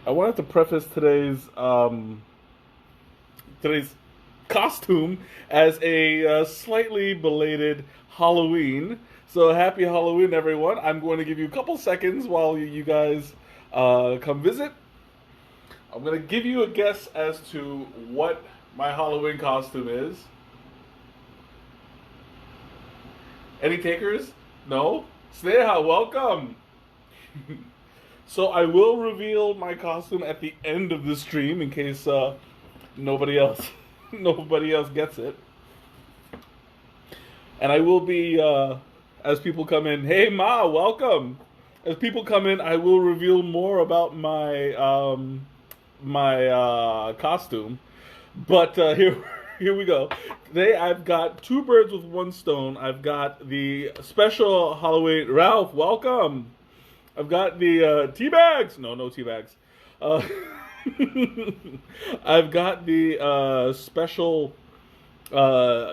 I wanted to preface today's costume as a slightly belated Halloween. So happy Halloween, everyone! I'm going to give you a couple seconds while you guys come visit. I'm going to give you a guess as to what my Halloween costume is. Any takers? No? Sneha, welcome! So I will reveal my costume at the end of the stream in case nobody else nobody else gets it. And I will be as people come in. Hey Ma, welcome. As people come in, I will reveal more about my costume. But here we go. Today I've got two birds with one stone. I've got the special Halloween. Ralph, welcome. I've got the tea bags. No tea bags. Uh, I've got the special. We're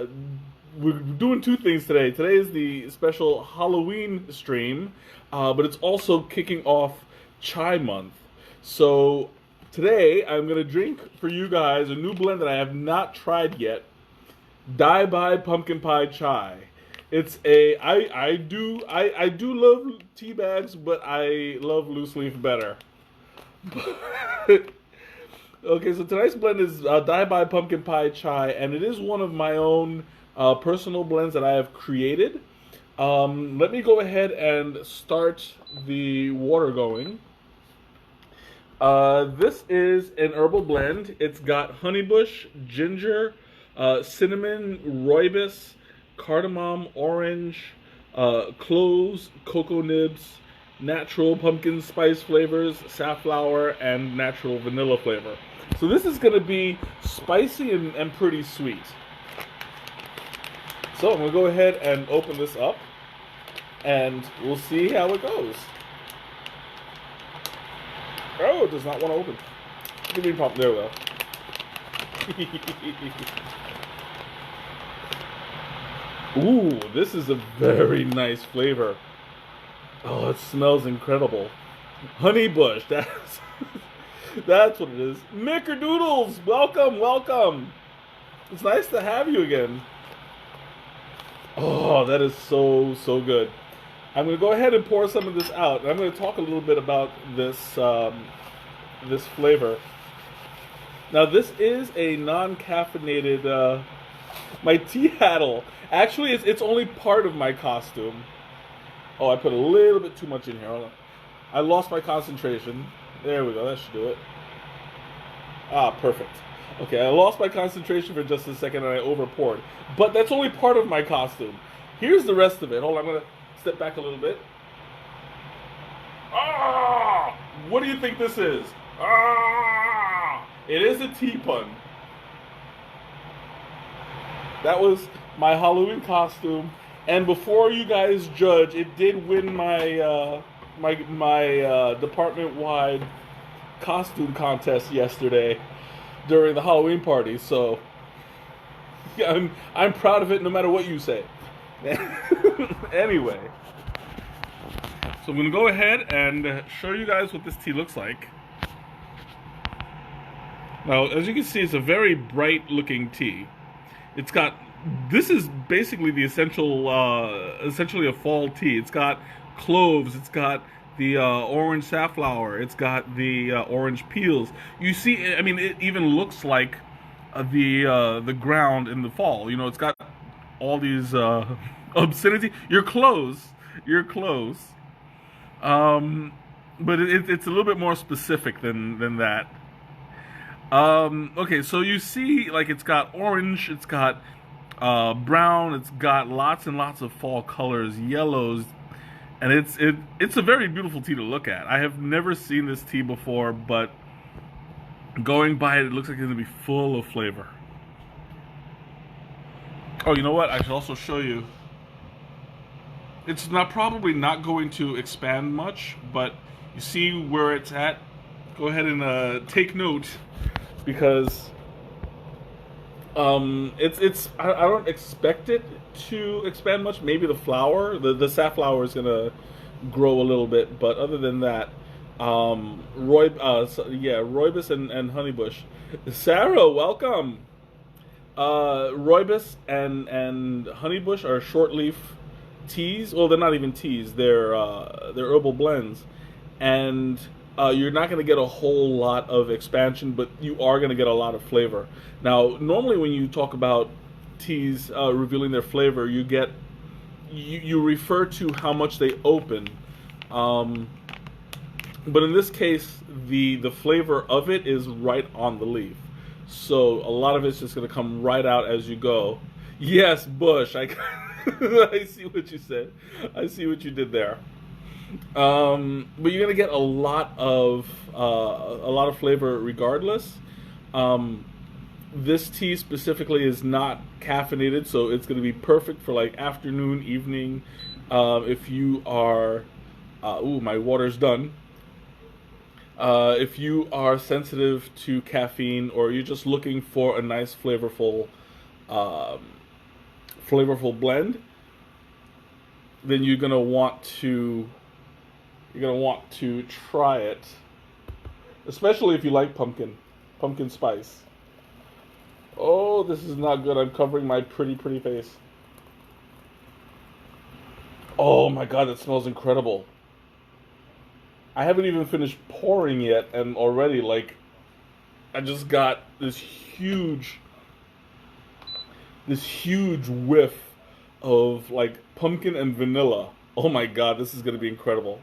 doing two things today. Today is the special Halloween stream, but it's also kicking off Chai Month. So today I'm gonna drink for you guys a new blend that I have not tried yet. Dai Bai Pumpkin Pie Chai. It's a I do love tea bags, but I love loose leaf better. Okay, so tonight's blend is Dai Bai Pumpkin Pie Chai, and it is one of my own personal blends that I have created. Let me go ahead and start the water going. This is an herbal blend. It's got honeybush, ginger, cinnamon, rooibos, cardamom, orange, cloves, cocoa nibs, natural pumpkin spice flavors, safflower, and natural vanilla flavor. So this is going to be spicy and pretty sweet. So I'm going to go ahead and open this up, and we'll see how it goes. Oh, it does not want to open. Give me a pump. There we go. Ooh, this is a very nice flavor. Oh, it smells incredible. Honey bush, that's what it is. Mickerdoodles, welcome, welcome. It's nice to have you again. Oh, that is so good. I'm going to go ahead and pour some of this out. I'm going to talk a little bit about this this flavor. Now, this is a non-caffeinated. My tea paddle. Actually, it's only part of my costume. Oh, I put a little bit too much in here. Hold on. I lost my concentration. There we go. That should do it. Ah, perfect. Okay, I lost my concentration for just a second and I over-poured. But that's only part of my costume. Here's the rest of it. Hold on, I'm going to step back a little bit. Ah! What do you think this is? Ah! It is a tea pun. That was my Halloween costume, and before you guys judge, it did win my my department-wide costume contest yesterday during the Halloween party. So yeah, I'm proud of it, no matter what you say. Anyway, so I'm gonna go ahead and show you guys what this tea looks like. Now, as you can see, it's a very bright-looking tea. It's got, this is basically the essentially a fall tea. It's got cloves, it's got the orange safflower, it's got the orange peels. You see, I mean, it even looks like the ground in the fall. You know, it's got all these obscenity. You're close, but it's a little bit more specific than that. Okay, so you see, like, it's got orange, it's got brown, it's got lots and lots of fall colors, yellows, and it's a very beautiful tea to look at. I have never seen this tea before, but going by it, it looks like it's going to be full of flavor. Oh, you know what? I should also show you. It's probably not going to expand much, but you see where it's at? Go ahead and take note. Because I don't expect it to expand much. Maybe the flower, the safflower is gonna grow a little bit, but other than that, Rooibos and honeybush. Sarah, welcome. Rooibos and honeybush are short leaf teas. Well, they're not even teas. They're herbal blends, and you're not going to get a whole lot of expansion, but you are going to get a lot of flavor. Now, normally when you talk about teas revealing their flavor, you refer to how much they open. But in this case, the flavor of it is right on the leaf. So a lot of it's just going to come right out as you go. Yes, Bush. I see what you said. I see what you did there. But you're going to get a lot of flavor regardless. This tea specifically is not caffeinated, so it's going to be perfect for like afternoon, evening. If you are, my water's done. If you are sensitive to caffeine, or you're just looking for a nice flavorful blend, then you're gonna want to try it, especially if you like pumpkin spice. Oh, this is not good. I'm covering my pretty face. Oh my god, that smells incredible. I haven't even finished pouring yet, and already, like, I just got this huge whiff of, like, pumpkin and vanilla. Oh my god, this is going to be incredible.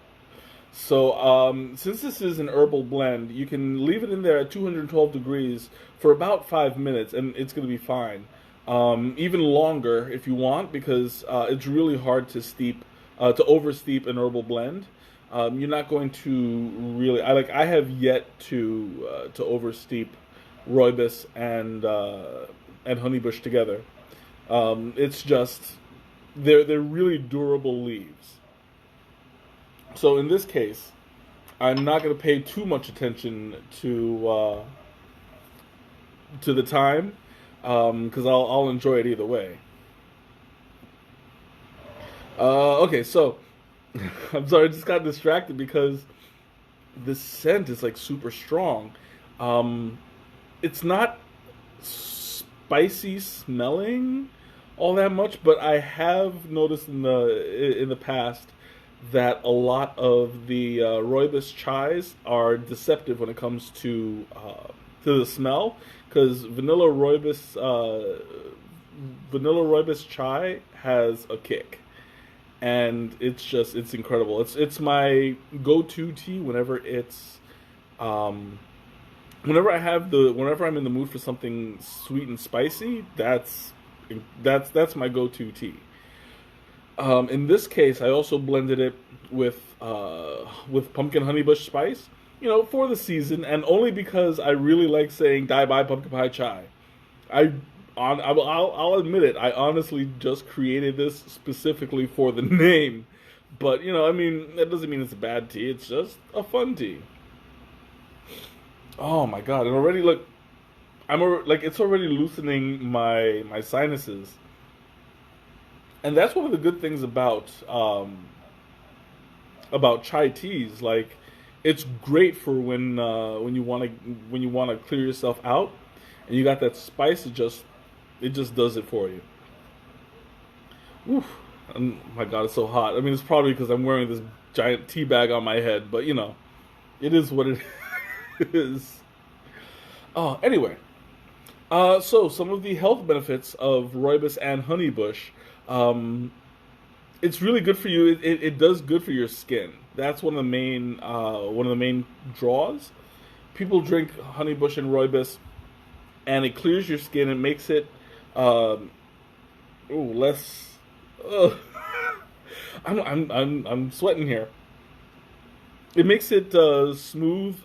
So, since this is an herbal blend, you can leave it in there at 212 degrees for about 5 minutes, and it's going to be fine. Even longer if you want, because it's really hard to oversteep an herbal blend. You're not going to really. I have yet to oversteep rooibos and honeybush together. It's just they're really durable leaves. So in this case, I'm not going to pay too much attention to the time, because I'll enjoy it either way. Okay, so. I'm sorry, I just got distracted because the scent is like super strong. It's not spicy smelling all that much, but I have noticed in the past that a lot of the rooibos chais are deceptive when it comes to the smell, because vanilla rooibos chai has a kick. And it's incredible. It's my go-to tea whenever whenever I'm in the mood for something sweet and spicy. That's my go-to tea. In this case, I also blended it with pumpkin honeybush spice, for the season, and only because I really like saying "Dai Bai Pumpkin Pie Chai." I'll admit it. I honestly just created this specifically for the name, but that doesn't mean it's a bad tea. It's just a fun tea. Oh my god! And already look, it's already loosening my sinuses, and that's one of the good things about chai teas. Like, it's great for when you want to clear yourself out, and you got that spice. It just does it for you. Oof. Oh my god, it's so hot. It's probably because I'm wearing this giant tea bag on my head, but it is what it is. Oh, anyway. So some of the health benefits of rooibos and honeybush. It's really good for you. It does good for your skin. That's one of the main draws. People drink honeybush and rooibos, and it clears your skin and makes it less. I'm sweating here. It makes it smooth.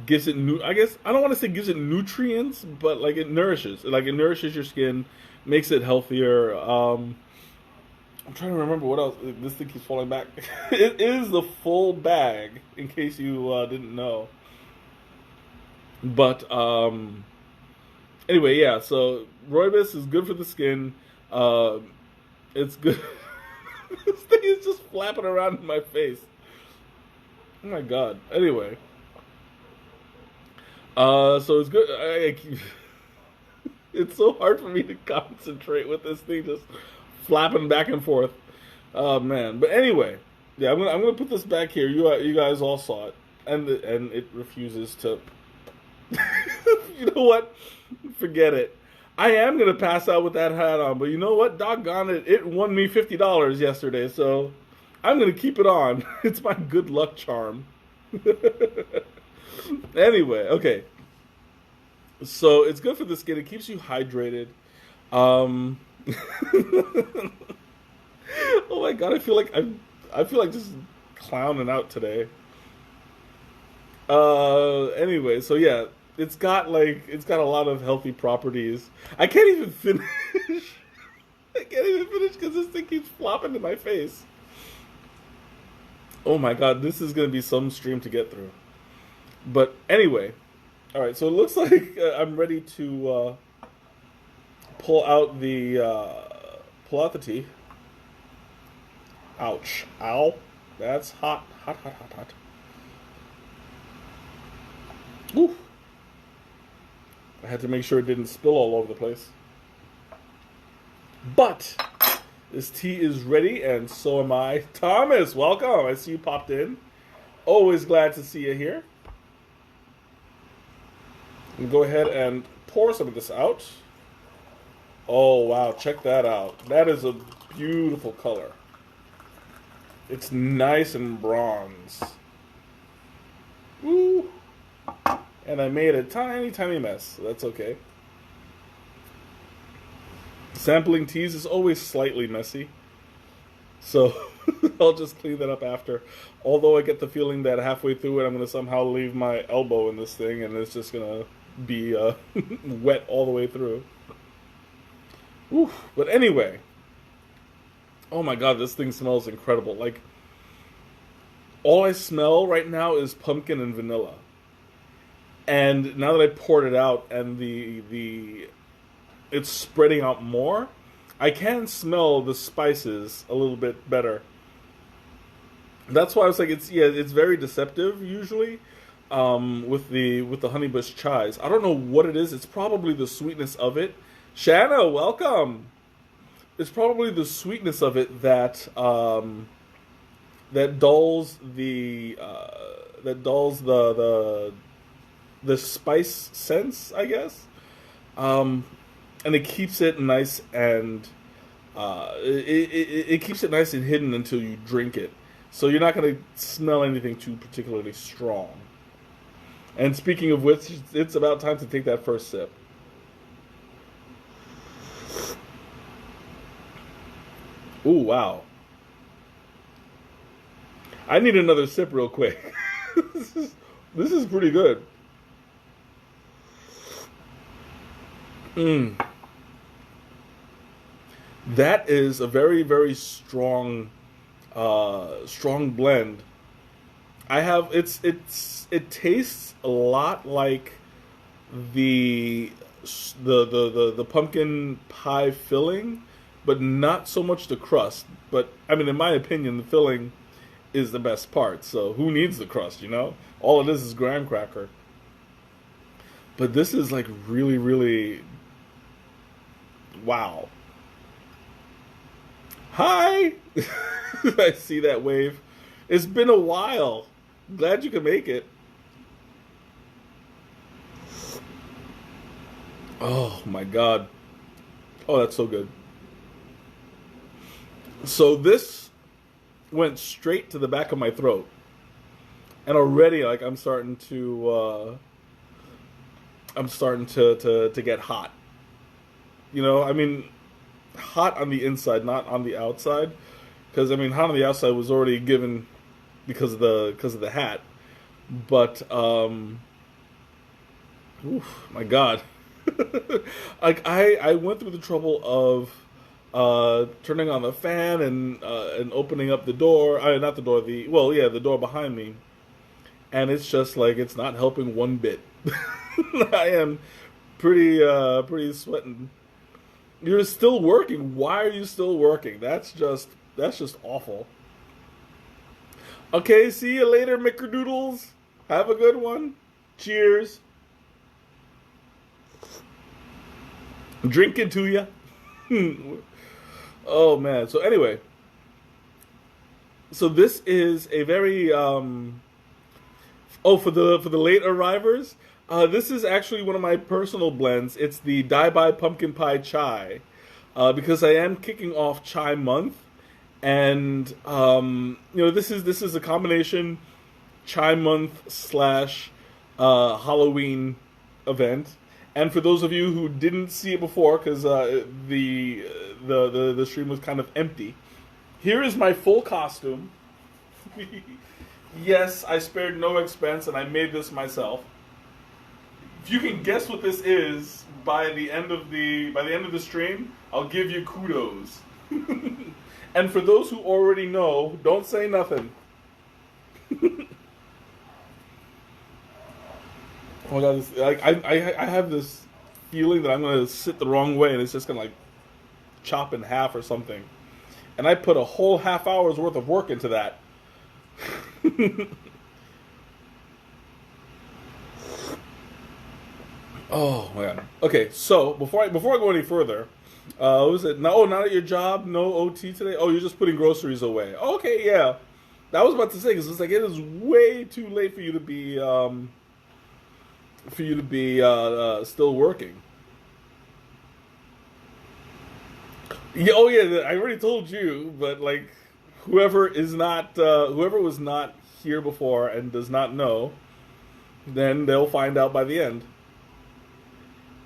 Gives it I guess I don't want to say gives it nutrients, but it nourishes. It nourishes your skin, makes it healthier. I'm trying to remember what else. This thing keeps falling back. It is the full bag, in case you didn't know. But anyway, yeah. So rooibos is good for the skin. It's good. This thing is just flapping around in my face. Oh my god. Anyway, so it's good. It's so hard for me to concentrate with this thing just flapping back and forth. Oh man. But anyway, yeah, I'm gonna put this back here. You guys all saw it, and it refuses to. You know what? Forget it. I am gonna pass out with that hat on, but you know what? Doggone it! It won me $50 yesterday, so I'm gonna keep it on. It's my good luck charm. Anyway, okay. So it's good for the skin. It keeps you hydrated. Oh my god! I feel like just clowning out today. Anyway, so yeah, it's got a lot of healthy properties. I can't even finish. I can't even finish because this thing keeps flopping in my face. Oh my god, this is gonna be some stream to get through. But anyway, all right. So it looks like I'm ready to pull out the tea. Ouch! Ow! That's hot! Hot! Hot! Hot! Hot! Ooh. I had to make sure it didn't spill all over the place. But this tea is ready, and so am I. Thomas, welcome. I see you popped in. Always glad to see you here. And go ahead and pour some of this out. Oh, wow. Check that out. That is a beautiful color. It's nice and bronze. Woo. And I made a tiny, tiny mess. So that's okay. Sampling teas is always slightly messy. So I'll just clean that up after. Although I get the feeling that halfway through it, I'm going to somehow leave my elbow in this thing, and it's just going to be wet all the way through. Whew. But anyway. Oh my god, this thing smells incredible. Like, all I smell right now is pumpkin and vanilla. And now that I poured it out and it's spreading out more, I can smell the spices a little bit better. That's why I was like, it's very deceptive usually with the honeybush chais. I don't know what it is. It's probably the sweetness of it. Shanna, welcome. It's probably the sweetness of it that dulls the spice sense, I guess, and it keeps it nice and it keeps it nice and hidden until you drink it. So you're not going to smell anything too particularly strong. And speaking of which, it's about time to take that first sip. Ooh, wow. I need another sip real quick. This is pretty good. That is a very, very strong blend. It tastes a lot like the pumpkin pie filling, but not so much the crust. But I mean, in my opinion, the filling is the best part. So who needs the crust? You know, all it is graham cracker. But this is like really, really wow. Hi! I see that wave. It's been a while. Glad you could make it. Oh my god. Oh, that's so good. So this went straight to the back of my throat. And already like I'm starting to get hot. You know, I mean, hot on the inside, not on the outside, because I mean, hot on the outside was already given because of the hat, but oof, my god, like I went through the trouble of turning on the fan and opening up the door, not the door, the door behind me, and it's just like it's not helping one bit. I am pretty sweating. You're still working. Why are you still working? That's just awful. Okay, see you later, Microdoodles. Have a good one. Cheers. Drink it to you. Oh man. So anyway, so this is a very oh, for the late arrivers, this is actually one of my personal blends. It's the Dai Bai Pumpkin Pie Chai, because I am kicking off Chai Month, and this is a combination Chai Month slash Halloween event. And for those of you who didn't see it before, because the stream was kind of empty, here is my full costume. Yes, I spared no expense, and I made this myself. If you can guess what this is by the end of the stream, I'll give you kudos. And for those who already know, don't say nothing. Oh my god, I have this feeling that I'm gonna sit the wrong way, and it's just gonna like chop in half or something. And I put a whole half hour's worth of work into that. Oh man. Okay, so before I go any further, what was it? No, oh, not at your job. No OT today. Oh, you're just putting groceries away. Okay, yeah. I was about to say, because it's like it is way too late for you to be still working. Yeah. Oh yeah. I already told you, but like whoever was not here before and does not know, then they'll find out by the end.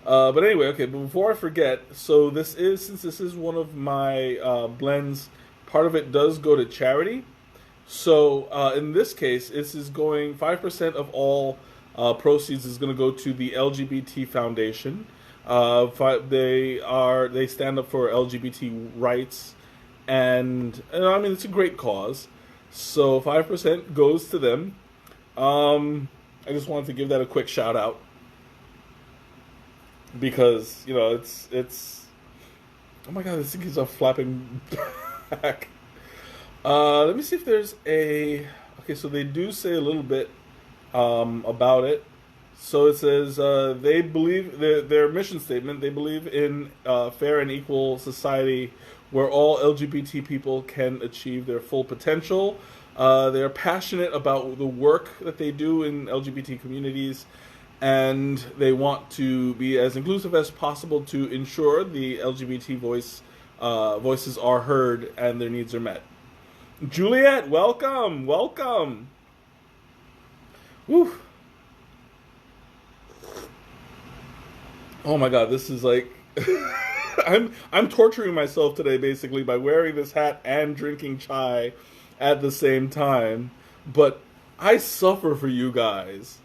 But anyway, okay. But before I forget, so since this is one of my blends, part of it does go to charity. So in this case, this is going 5% of all proceeds is going to go to the LGBT Foundation. They stand up for LGBT rights, and I mean it's a great cause. So 5% goes to them. I just wanted to give that a quick shout out because it's oh my god, this thing keeps on flapping back. Let me see if there's a okay. So they do say a little bit about it. So it says they believe their mission statement. They believe in fair and equal society where all LGBT people can achieve their full potential. They're passionate about the work that they do in LGBT communities, and they want to be as inclusive as possible to ensure the LGBT voices are heard and their needs are met. Juliet, welcome, welcome. Woo. Oh my god, this is like I'm torturing myself today basically by wearing this hat and drinking chai at the same time, but I suffer for you guys.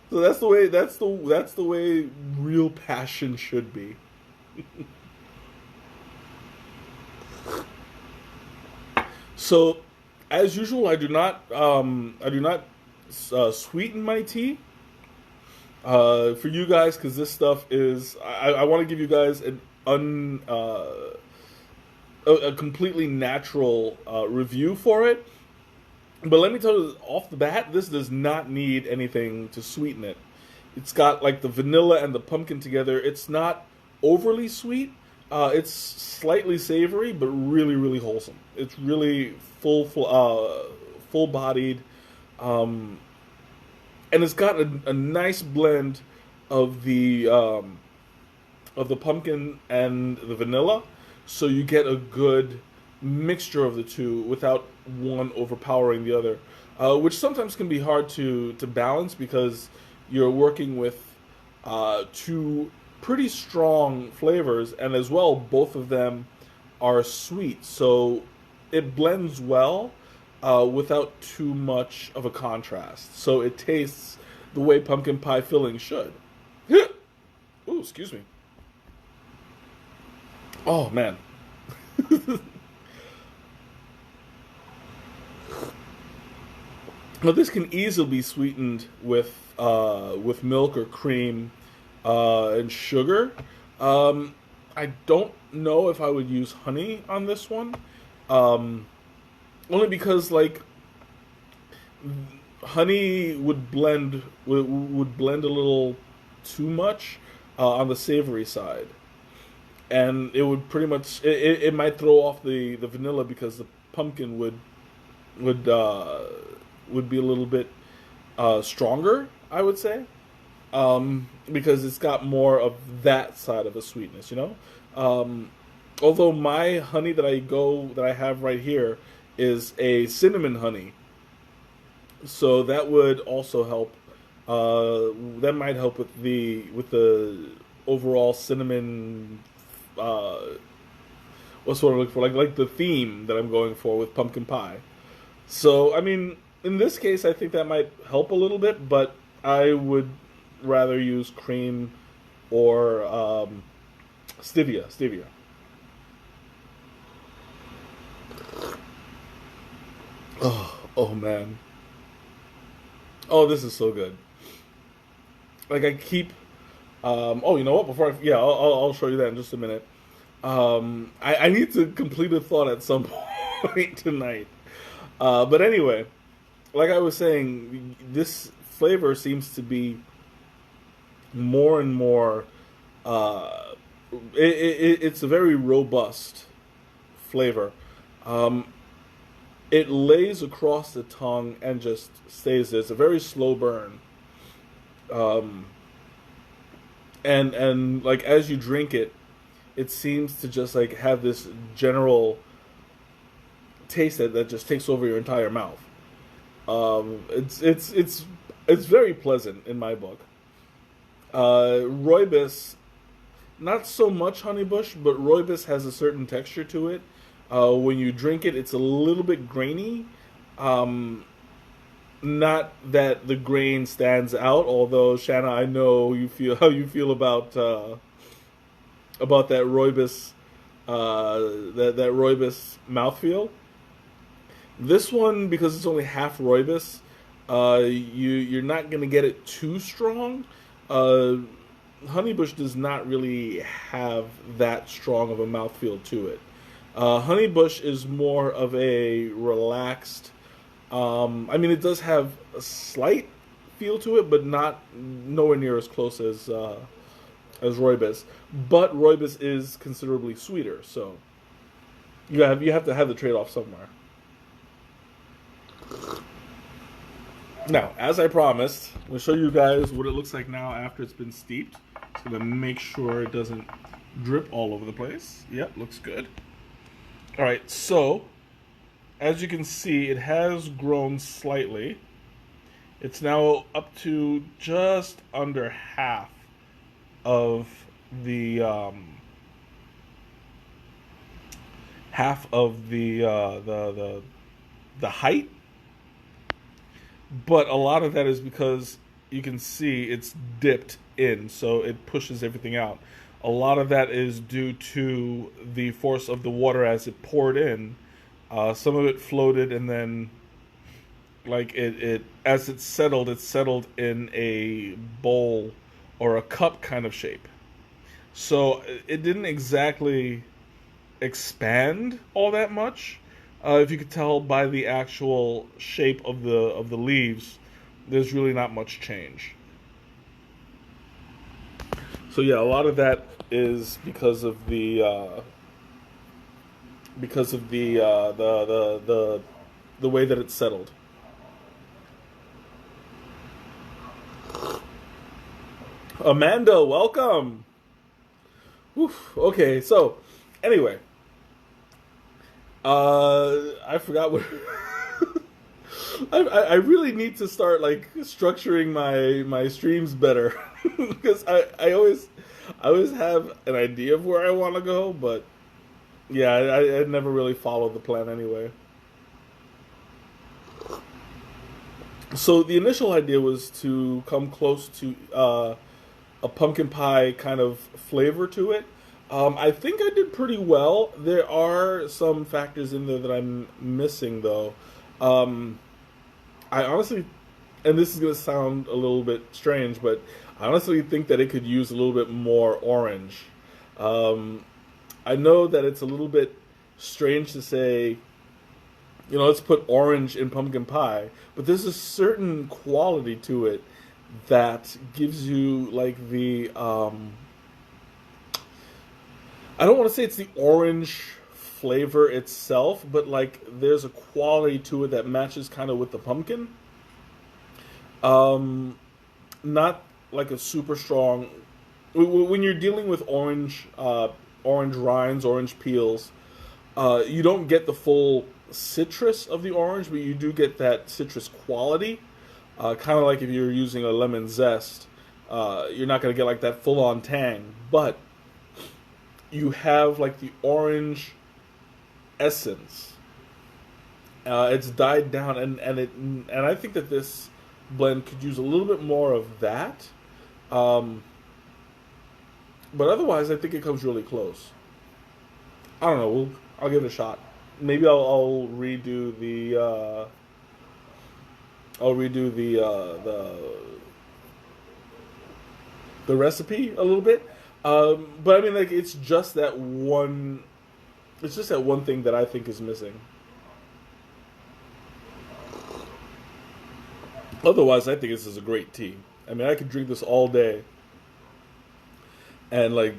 So that's the way real passion should be. So, as usual, I do not sweeten my tea for you guys because this stuff is. I want to give you guys a completely natural review for it. But let me tell you off the bat, this does not need anything to sweeten it. It's got like the vanilla and the pumpkin together. It's not overly sweet. It's slightly savory, but really, really wholesome. It's really full-bodied, and it's got a nice blend of the pumpkin and the vanilla, so you get a good mixture of the two without one overpowering the other, which sometimes can be hard to balance because you're working with two pretty strong flavors, and as well both of them are sweet, so it blends well without too much of a contrast, so it tastes the way pumpkin pie filling should. Ooh, excuse me. Oh man. Now this can easily be sweetened with milk or cream and sugar. I don't know if I would use honey on this one. only because like honey would blend a little too much on the savory side, and it would pretty much it might throw off the vanilla because the pumpkin would uh, would be a little bit stronger, I would say, because it's got more of that side of the sweetness, you know. Although my honey that I have right here is a cinnamon honey, so that would also help. That might help with the overall cinnamon. What's what I'm looking for? Like the theme that I'm going for with pumpkin pie. So I mean, in this case, I think that might help a little bit, but I would rather use cream or stevia. Stevia. Oh man. Oh, this is so good. Like I keep. Oh, you know what? I'll show you that in just a minute. I need to complete a thought at some point tonight. But anyway, like I was saying, this flavor seems to be more and more. It's a very robust flavor. Um, it lays across the tongue and just stays there. It's a very slow burn. Um, and like as you drink it, it seems to just like have this general taste that just takes over your entire mouth. It's very pleasant in my book. Rooibos, not so much honeybush, but rooibos has a certain texture to it. When you drink it, it's a little bit grainy. Um, Not that the grain stands out, although Shanna, I know you feel how you feel about that rooibos, that rooibos mouthfeel. This one, because it's only half rooibos, you're not gonna get it too strong. Uh, Honeybush does not really have that strong of a mouthfeel to it. Honeybush is more of a relaxed. I mean, it does have a slight feel to it, but not nowhere near as close as rooibos. But rooibos is considerably sweeter, so you have to have the trade off somewhere. Now, as I promised, I'm gonna show you guys what it looks like now after it's been steeped. Just gonna make sure it doesn't drip all over the place. Yep, looks good. All right, so as you can see, it has grown slightly. It's now up to just under half of the the height, but a lot of that is because you can see it's dipped in, so it pushes everything out. A lot of that is due to the force of the water as it poured in. Some of it floated, and then, like it as it settled in a bowl or a cup kind of shape. So it didn't exactly expand all that much. If you could tell by the actual shape of the leaves, there's really not much change. So yeah, a lot of that is because of the way that it's settled. Amanda, welcome. Oof, okay, so anyway, I forgot what. I really need to start like structuring my streams better because I always have an idea of where I want to go, but yeah, I never really followed the plan anyway. So the initial idea was to come close to a pumpkin pie kind of flavor to it. I think I did pretty well. There are some factors in there that I'm missing, though. I honestly, and this is going to sound a little bit strange, but I honestly think that it could use a little bit more orange. I know that it's a little bit strange to say let's put orange in pumpkin pie, but there's a certain quality to it that gives you like the I don't want to say it's the orange flavor itself, but like there's a quality to it that matches kind of with the pumpkin. Not like a super strong. When you're dealing with orange rinds, orange peels, you don't get the full citrus of the orange, but you do get that citrus quality. Kind of like if you're using a lemon zest, you're not going to get like that full-on tang, but you have like the orange essence. It's died down, and I think that this blend could use a little bit more of that. But otherwise, I think it comes really close. I don't know. I'll give it a shot. Maybe I'll redo the recipe a little bit. But I mean, like it's just that one. It's just that one thing that I think is missing. Otherwise, I think this is a great tea. I mean, I could drink this all day. And like,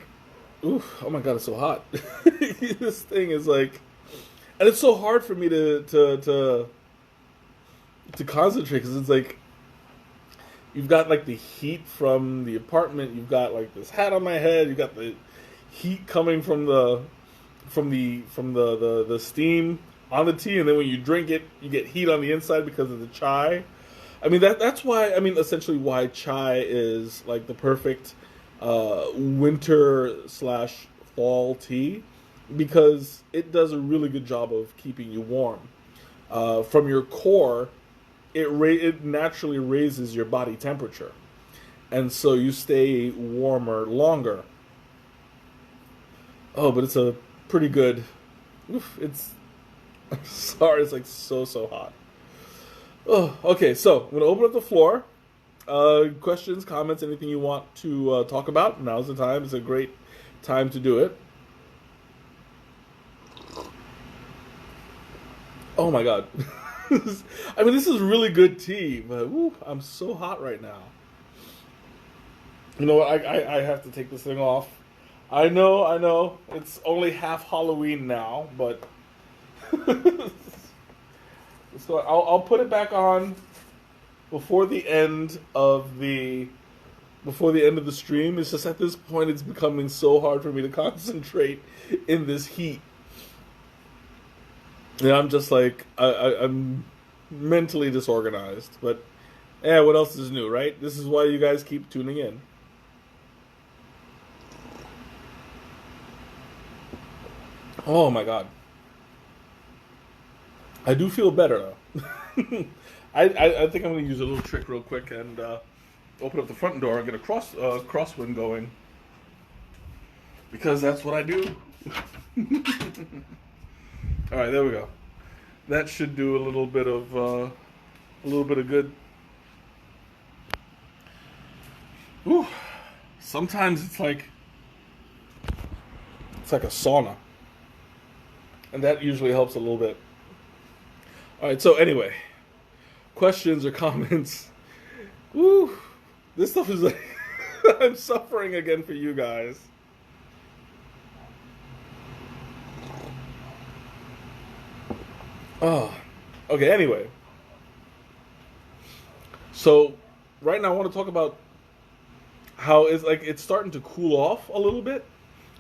oof, oh my god, it's so hot. This thing is like, and it's so hard for me to concentrate because it's like, you've got like the heat from the apartment. You've got like this hat on my head. You've got the heat coming from the steam on the tea, and then when you drink it, you get heat on the inside because of the chai. I mean that's why, I mean, essentially why chai is like the perfect winter / fall tea, because it does a really good job of keeping you warm. From your core, it naturally raises your body temperature, and so you stay warmer longer. Oh, but it's a pretty good. Oof, I'm sorry, it's like so hot. Oh, okay, so I'm gonna open up the floor. Questions, comments, anything you want to talk about? Now's the time. It's a great time to do it. Oh my god. I mean, this is really good tea, but I'm so hot right now. You know what? I have to take this thing off. I know. It's only half Halloween now, but so I'll put it back on before the end of the stream. It's just at this point it's becoming so hard for me to concentrate in this heat. And I'm just like I'm mentally disorganized. But yeah, what else is new, right? This is why you guys keep tuning in. Oh my god. I do feel better though. I think I'm going to use a little trick real quick and open up the front door and get a crosswind going, because that's what I do. All right, there we go. That should do a little bit of good. Ooh, sometimes it's like a sauna, and that usually helps a little bit. All right, so anyway, questions or comments? Woo, this stuff is like I'm suffering again for you guys. Oh, okay. Anyway, so right now I want to talk about how it's starting to cool off a little bit,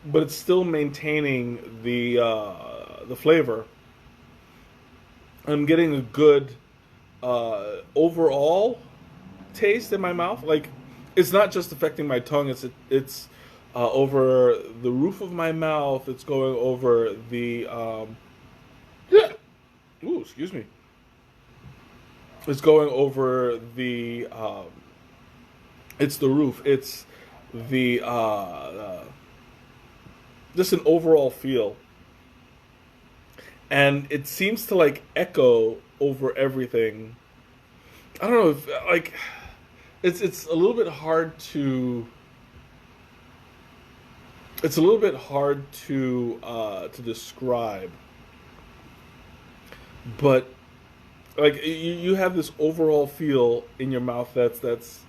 but it's still maintaining the flavor. I'm getting a good overall taste in my mouth. Like, it's not just affecting my tongue. It's over the roof of my mouth. It's going over the ooh, excuse me. It's going over the it's the roof. It's the just an overall feel. And it seems to like echo over everything. I don't know if like it's a little bit hard to describe. but like you have this overall feel in your mouth that's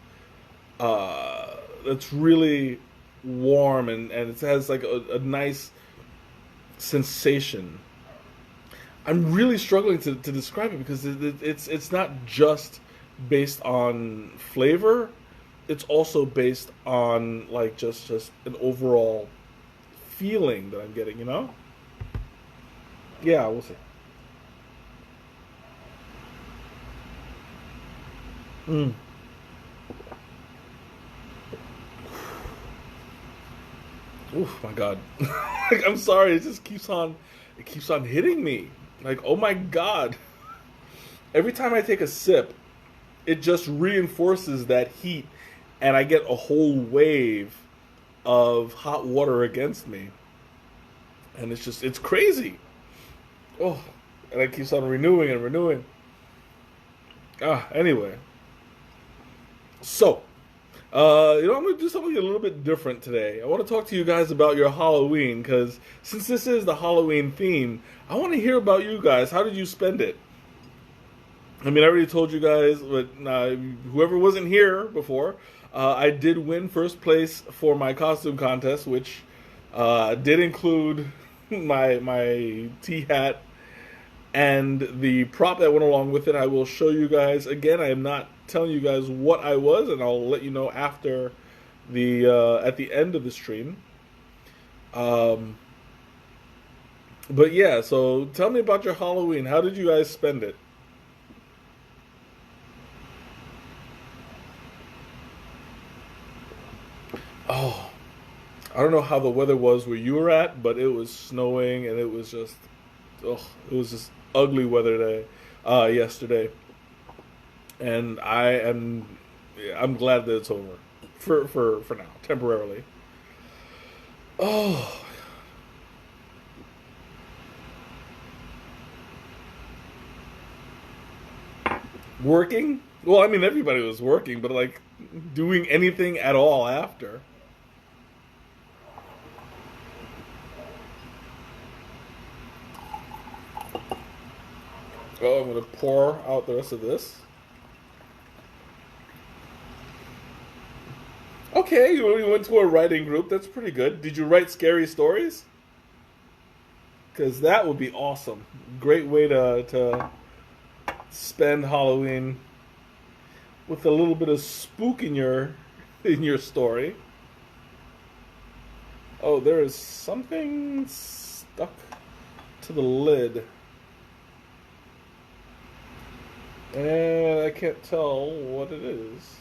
really warm, and it has like a nice sensation. I'm really struggling to describe it because it's not just based on flavor. It's also based on like just an overall feeling that I'm getting. You know? Yeah, we'll see. Mm. Oh my god. Like, I'm sorry, it keeps on hitting me. Like, oh my god. Every time I take a sip, it just reinforces that heat and I get a whole wave of hot water against me. And it's crazy. Oh, and it keeps on renewing and renewing. Anyway. So, I'm going to do something a little bit different today. I want to talk to you guys about your Halloween, because since this is the Halloween theme, I want to hear about you guys. How did you spend it? I mean, I already told you guys, but whoever wasn't here before, I did win first place for my costume contest, which did include my tea hat and the prop that went along with it. I will show you guys again. I am not telling you guys what I was, and I'll let you know after the at the end of the stream. But yeah, so tell me about your Halloween. How did you guys spend it? Oh, I don't know how the weather was where you were at, but it was snowing and it was just ugly weather day yesterday. And I'm glad that it's over for now, temporarily. Oh, working? Well, I mean everybody was working, but like doing anything at all after. Oh, I'm gonna pour out the rest of this. Okay, you went to a writing group. That's pretty good. Did you write scary stories? Because that would be awesome. Great way to spend Halloween with a little bit of spook in your story. Oh, there is something stuck to the lid, and I can't tell what it is.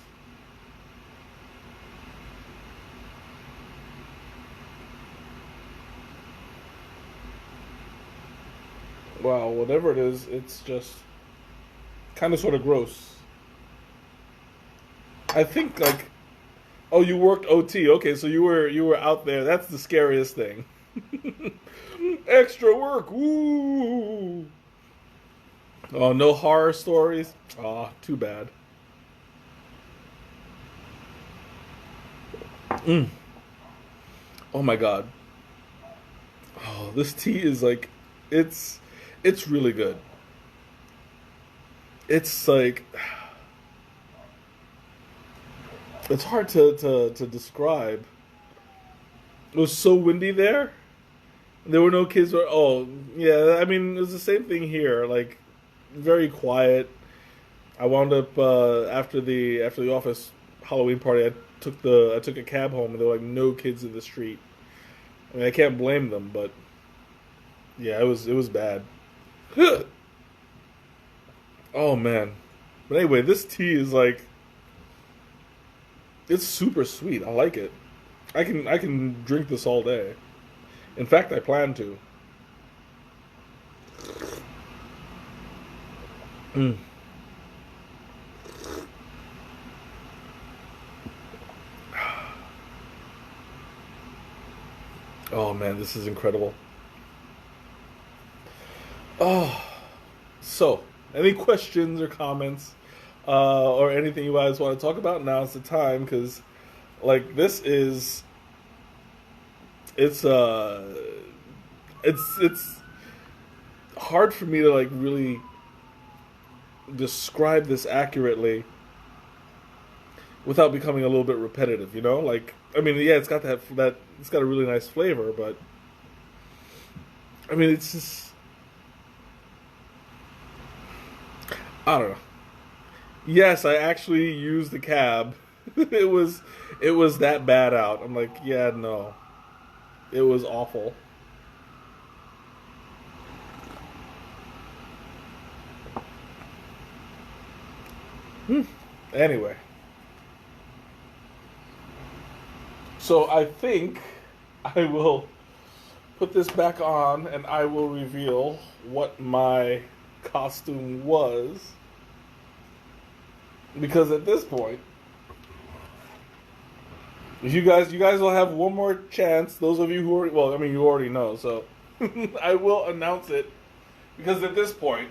Wow, whatever it is, it's just kind of sort of gross. I think like, oh, you worked OT. Okay, so you were out there. That's the scariest thing. Extra work. Woo. Oh, no horror stories. Oh, too bad. Mm. Oh my god. Oh, this tea is like, it's it's really good. It's like it's hard to describe. It was so windy there. There were no kids. Oh, yeah. I mean, it was the same thing here. Like, very quiet. I wound up after the office Halloween party. I took a cab home, and there were like no kids in the street. I mean, I can't blame them, but yeah, it was bad. Oh man. But anyway, this tea is like it's super sweet. I like it. I can drink this all day. In fact, I plan to. Mm. Oh man, this is incredible. Oh, so any questions or comments, or anything you guys want to talk about? Now's the time because, like, this is it's it's hard for me to like really describe this accurately without becoming a little bit repetitive, you know? Like, I mean, yeah, it's got that it's got a really nice flavor, but I mean, it's just, I don't know. Yes, I actually used the cab. It was that bad out. I'm like, yeah, no. It was awful. Anyway. So I think I will put this back on and I will reveal what my costume was. Because at this point, you guys will have one more chance. Those of you who already, well, I mean, you already know, so I will announce it. Because at this point,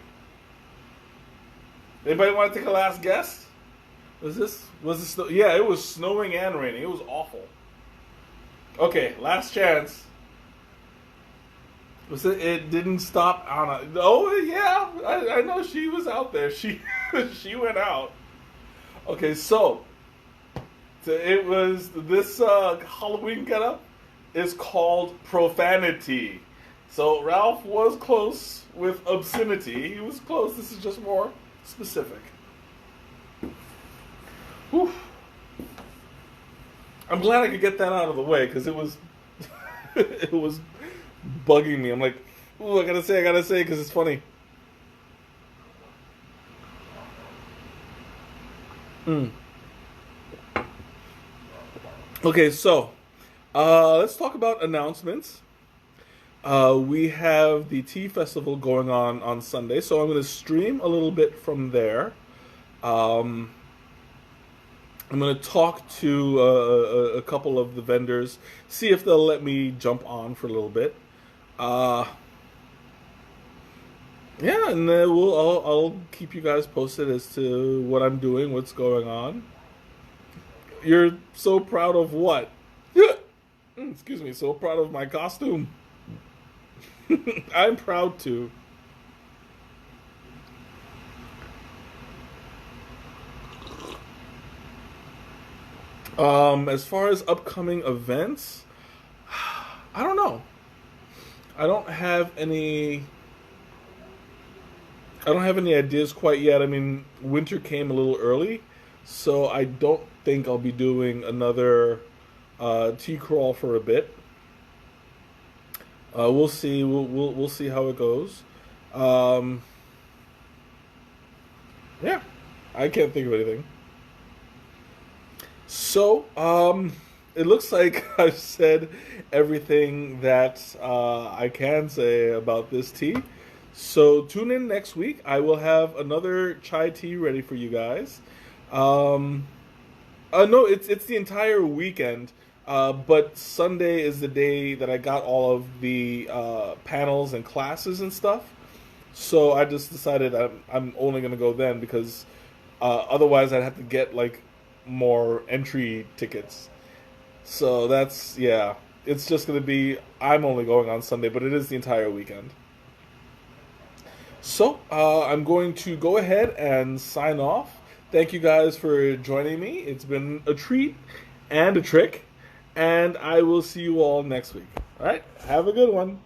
anybody want to take a last guess? Was this yeah, it was snowing and raining. It was awful. Okay, last chance. Was it didn't stop Anna. Oh yeah, I know she was out there. She she went out. Okay, so it was this Halloween getup is called profanity. So Ralph was close with obscenity. He was close. This is just more specific. Whew. I'm glad I could get that out of the way because it was it was bugging me. I'm like, ooh, I gotta say because it's funny. Okay, so let's talk about announcements. We have the tea festival going on Sunday, so I'm going to stream a little bit from there. I'm going to talk to a couple of the vendors, see if they'll let me jump on for a little bit. Yeah, and I'll keep you guys posted as to what I'm doing, what's going on. You're so proud of what? Excuse me, so proud of my costume. I'm proud to. As far as upcoming events, I don't know. I don't have any ideas quite yet. I mean, winter came a little early, so I don't think I'll be doing another tea crawl for a bit. We'll see. We'll see how it goes. Yeah, I can't think of anything. So, it looks like I've said everything that I can say about this tea. So tune in next week. I will have another chai tea ready for you guys. No, it's the entire weekend. But Sunday is the day that I got all of the panels and classes and stuff. So I just decided I'm only going to go then because otherwise I'd have to get like more entry tickets. So that's, yeah, it's just going to be, I'm only going on Sunday, but it is the entire weekend. So I'm going to go ahead and sign off. Thank you guys for joining me. It's been a treat and a trick. And I will see you all next week. All right? Have a good one.